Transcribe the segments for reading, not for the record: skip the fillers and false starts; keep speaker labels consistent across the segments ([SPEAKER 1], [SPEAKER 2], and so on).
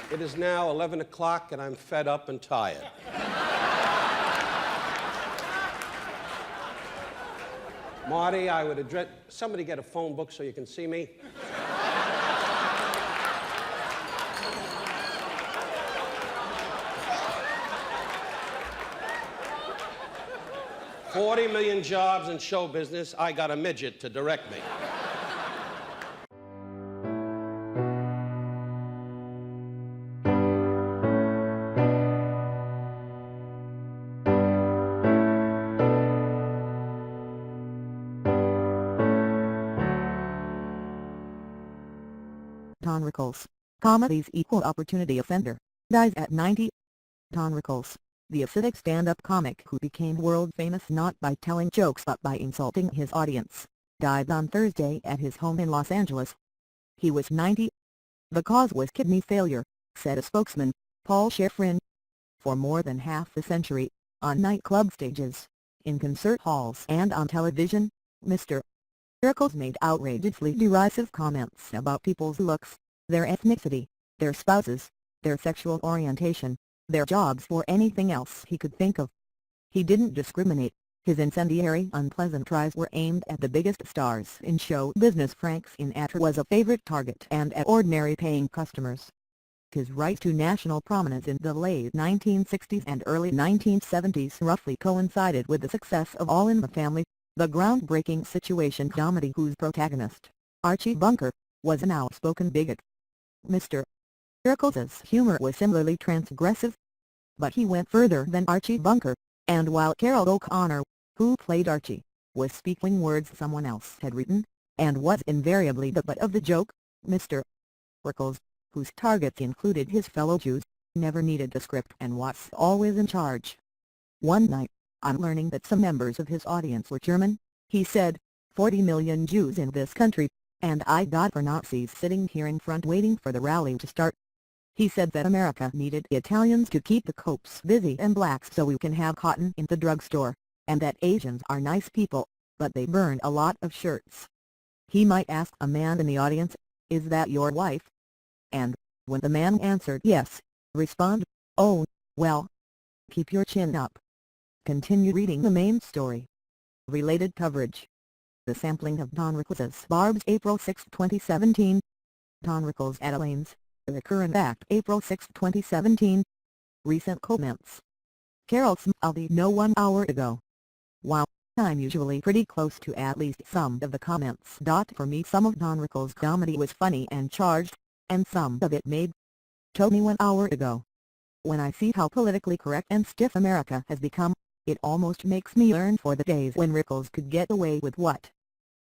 [SPEAKER 1] It is now 11 o'clock and I'm fed up and tired. Marty, I would address... Somebody get a phone book so you can see me. $40 million jobs in show business. I got a midget to direct me.
[SPEAKER 2] Don Rickles, comedy's equal opportunity offender, dies at 90. Don Rickles, the acidic stand-up comic who became world famous not by telling jokes but by insulting his audience, died on Thursday at his home in Los Angeles. He was 90. The cause was kidney failure, said a spokesman, Paul Shefrin. For more than half a century, on nightclub stages, in concert halls and on television, Mr. Rickles made outrageously derisive comments about people's looks, their ethnicity, their spouses, their sexual orientation, their jobs or anything else he could think of. He didn't discriminate. His incendiary unpleasant tries were aimed at the biggest stars in show business. Frank Sinatra was a favorite target and at ordinary paying customers. His rise to national prominence in the late 1960s and early 1970s roughly coincided with the success of All in the Family, the groundbreaking situation comedy whose protagonist, Archie Bunker, was an outspoken bigot. Mr. Rickles' humor was similarly transgressive. But he went further than Archie Bunker, and while Carol O'Connor, who played Archie, was speaking words someone else had written, and was invariably the butt of the joke, Mr. Rickles, whose targets included his fellow Jews, never needed a script and was always in charge. One night, on learning that some members of his audience were German, he said, 40 million Jews in this country, and I got for Nazis sitting here in front waiting for the rally to start. He said that America needed Italians to keep the cops busy and blacks so we can have cotton in the drugstore, and that Asians are nice people, but they burn a lot of shirts. He might ask a man in the audience, "Is that your wife?" And, when the man answered yes, respond, "Oh, well, keep your chin up." Continue reading the main story. Related coverage. The sampling of Don Rickles' Barb's April 6, 2017. Don Rickles at Elaine's, The Current Act April 6, 2017. Recent comments. Carol Smalley no 1 hour ago. Wow, I'm usually pretty close to at least some of the comments. For me some of Don Rickles' comedy was funny and charged, and some of it made Tony 1 hour ago. When I see how politically correct and stiff America has become, it almost makes me yearn for the days when Rickles could get away with what?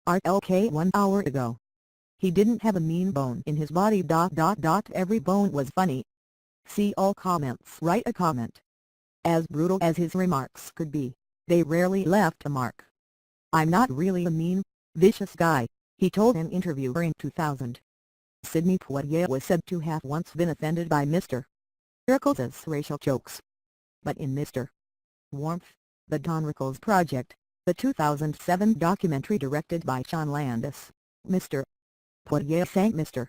[SPEAKER 2] RLK 1 hour ago. He didn't have a mean bone in his body. Every bone was funny. See all comments. Write a comment. As brutal as his remarks could be, they rarely left a mark. I'm not really a mean, vicious guy, he told an interviewer in 2000. Sidney Poitier was said to have once been offended by Mr. Rickles' racial jokes. But in Mr. Warmth, The Don Rickles Project, the 2007 documentary directed by Sean Landis, Mr. Poitier sang Mr.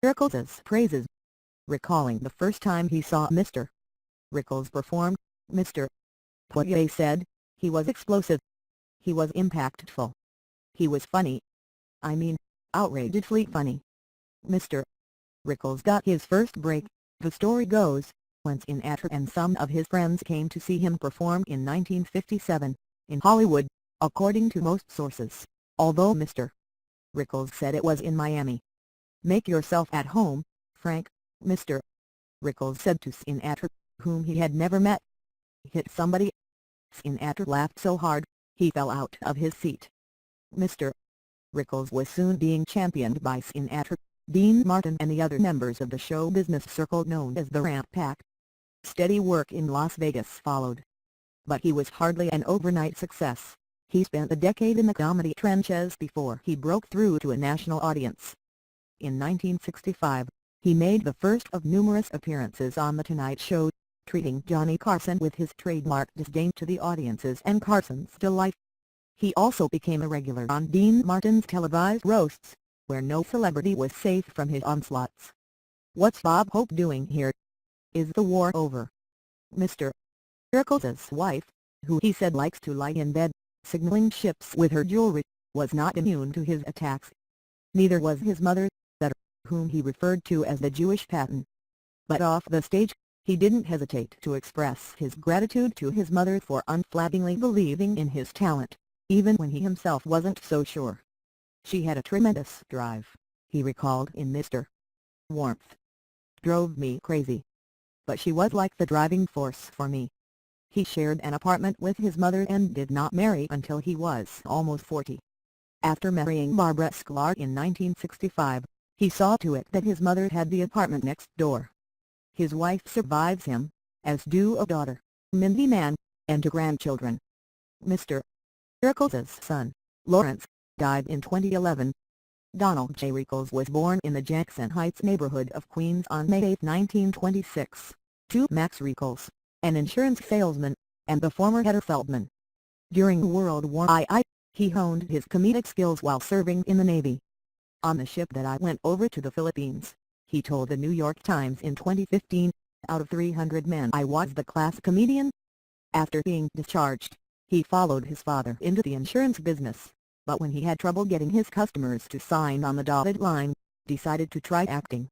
[SPEAKER 2] Rickles' praises. Recalling the first time he saw Mr. Rickles perform, Mr. Poitier said, "He was explosive. He was impactful. He was funny. I mean, outrageously funny." Mr. Rickles got his first break, the story goes, when Sinatra and some of his friends came to see him perform in 1957, in Hollywood, according to most sources, although Mr. Rickles said it was in Miami. "Make yourself at home, Frank," Mr. Rickles said to Sinatra, whom he had never met. "Hit somebody." Sinatra laughed so hard, he fell out of his seat. Mr. Rickles was soon being championed by Sinatra, Dean Martin and the other members of the show business circle known as the Rat Pack. Steady work in Las Vegas followed. But he was hardly an overnight success. He spent a decade in the comedy trenches before he broke through to a national audience. In 1965, he made the first of numerous appearances on The Tonight Show, treating Johnny Carson with his trademark disdain to the audiences and Carson's delight. He also became a regular on Dean Martin's televised roasts, where no celebrity was safe from his onslaughts. "What's Bob Hope doing here? Is the war over?" Mr. Rickles' wife, who he said likes to lie in bed, signaling ships with her jewelry, was not immune to his attacks. Neither was his mother, whom he referred to as the Jewish Patton. But off the stage, he didn't hesitate to express his gratitude to his mother for unflaggingly believing in his talent, even when he himself wasn't so sure. "She had a tremendous drive," he recalled in Mr. Warmth. "Drove me crazy. But she was like the driving force for me." He shared an apartment with his mother and did not marry until he was almost 40. After marrying Barbara Sklar in 1965, he saw to it that his mother had the apartment next door. His wife survives him, as do a daughter, Mindy Mann, and 2 grandchildren. Mr. Rickles' son, Lawrence, died in 2011. Donald J. Rickles was born in the Jackson Heights neighborhood of Queens on May 8, 1926, to Max Rickles, an insurance salesman, and the former head of Feldman. During World War II, he honed his comedic skills while serving in the Navy. "On the ship that I went over to the Philippines," he told the New York Times in 2015, "out of 300 men I was the class comedian." After being discharged, he followed his father into the insurance business, but when he had trouble getting his customers to sign on the dotted line, decided to try acting.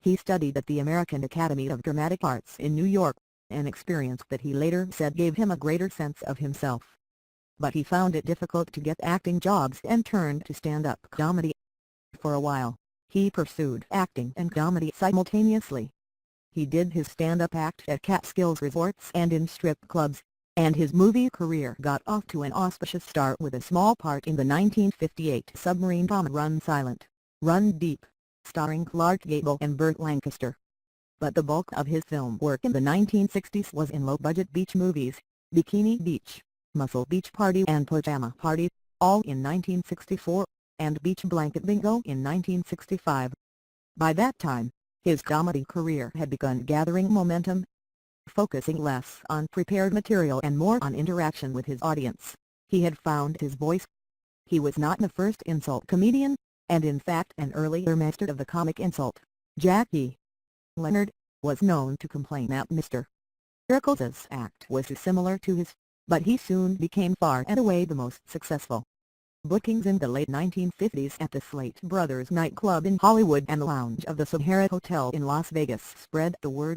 [SPEAKER 2] He studied at the American Academy of Dramatic Arts in New York, an experience that he later said gave him a greater sense of himself. But he found it difficult to get acting jobs and turned to stand-up comedy. For a while, he pursued acting and comedy simultaneously. He did his stand-up act at Catskills resorts and in strip clubs, and his movie career got off to an auspicious start with a small part in the 1958 submarine drama Run Silent, Run Deep, starring Clark Gable and Burt Lancaster. But the bulk of his film work in the 1960s was in low-budget beach movies, Bikini Beach, Muscle Beach Party and Pajama Party, all in 1964, and Beach Blanket Bingo in 1965. By that time, his comedy career had begun gathering momentum, focusing less on prepared material and more on interaction with his audience. He had found his voice. He was not the first insult comedian, and in fact an earlier master of the comic insult, Jackie Leonard, was known to complain that Mr. Rickles' act was too similar to his, but he soon became far and away the most successful. Bookings in the late 1950s at the Slate Brothers nightclub in Hollywood and the lounge of the Sahara Hotel in Las Vegas spread the word.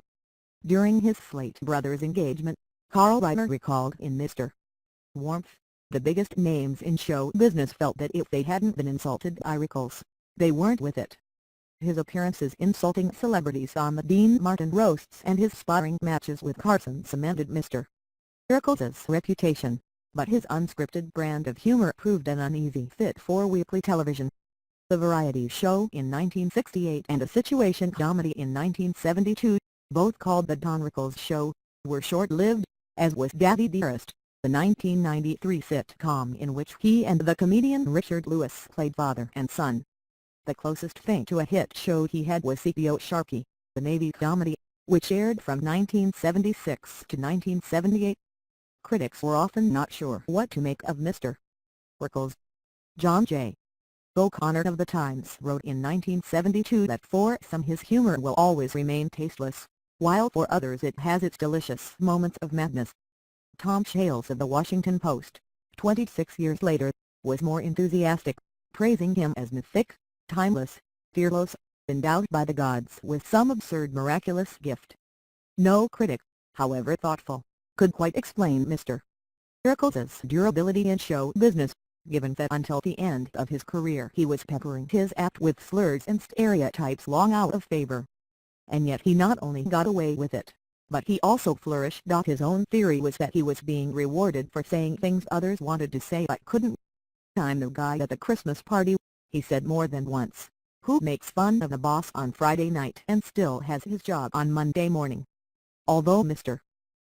[SPEAKER 2] During his Slate Brothers engagement, Carl Reiner recalled in Mr. Warmth, "The biggest names in show business felt that if they hadn't been insulted by Rickles, they weren't with it." His appearances insulting celebrities on the Dean Martin roasts and his sparring matches with Carson cemented Mr. Rickles' reputation, but his unscripted brand of humor proved an uneasy fit for weekly television. The variety show in 1968 and a situation comedy in 1972, both called The Don Rickles Show, were short-lived, as was Daddy Dearest, the 1993 sitcom in which he and the comedian Richard Lewis played father and son. The closest thing to a hit show he had was C.P.O. Sharkey, the Navy comedy, which aired from 1976 to 1978. Critics were often not sure what to make of Mr. Rickles. John J. O'Connor of The Times wrote in 1972 that for some his humor will always remain tasteless, while for others it has its delicious moments of madness. Tom Shales of The Washington Post, 26 years later, was more enthusiastic, praising him as mythic, timeless, fearless, endowed by the gods with some absurd miraculous gift. No critic, however thoughtful, could quite explain Mr. Rickles' durability in show business, given that until the end of his career he was peppering his act with slurs and stereotypes long out of favor. And yet he not only got away with it, but he also flourished. His own theory was that he was being rewarded for saying things others wanted to say but couldn't. "I'm the guy at the Christmas party," he said more than once, "who makes fun of the boss on Friday night and still has his job on Monday morning." Although Mr.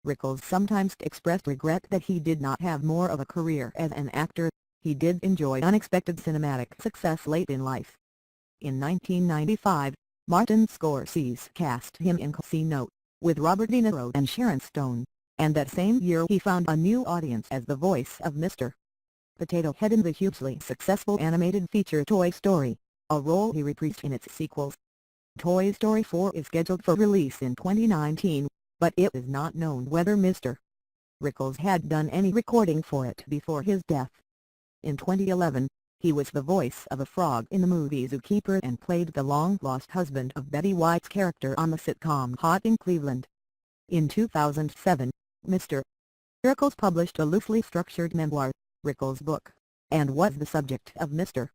[SPEAKER 2] Rickles sometimes expressed regret that he did not have more of a career as an actor, he did enjoy unexpected cinematic success late in life. In 1995, Martin Scorsese cast him in Casino, with Robert De Niro and Sharon Stone, and that same year he found a new audience as the voice of Mr. Potato Head in the hugely successful animated feature Toy Story, a role he reprised in its sequels. Toy Story 4 is scheduled for release in 2019, but it is not known whether Mr. Rickles had done any recording for it before his death. In 2011, he was the voice of a frog in the movie Zookeeper and played the long-lost husband of Betty White's character on the sitcom Hot in Cleveland. In 2007, Mr. Rickles published a loosely structured memoir, Rickles' Book, and was the subject of Mr.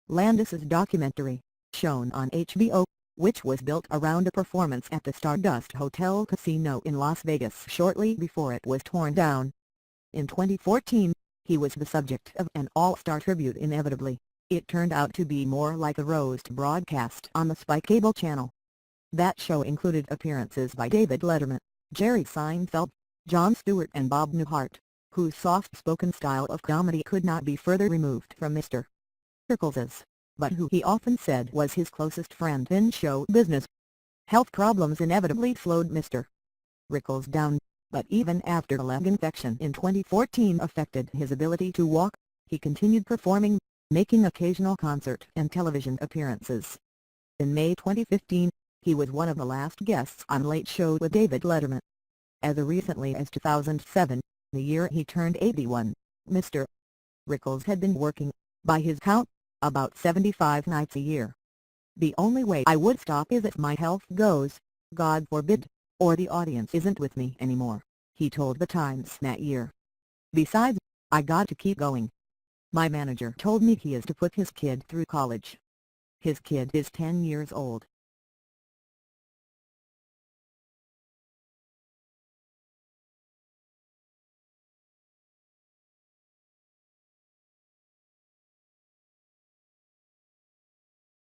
[SPEAKER 2] Landis's documentary, shown on HBO, which was built around a performance at the Stardust Hotel Casino in Las Vegas shortly before it was torn down. In 2014, he was the subject of an all-star tribute. Inevitably, it turned out to be more like a roast broadcast on the Spike cable channel. That show included appearances by David Letterman, Jerry Seinfeld, Jon Stewart and Bob Newhart, whose soft-spoken style of comedy could not be further removed from Mr. Rickles's, but who he often said was his closest friend in show business. Health problems inevitably slowed Mr. Rickles down, but even after a leg infection in 2014 affected his ability to walk, he continued performing, making occasional concert and television appearances. In May 2015, he was one of the last guests on Late Show with David Letterman. As recently as 2007, the year he turned 81, Mr. Rickles had been working, by his count, about 75 nights a year. "The only way I would stop is if my health goes, God forbid, or the audience isn't with me anymore," he told The Times that year. "Besides, I got to keep going. My manager told me he is to put his kid through college. His kid is 10 years old,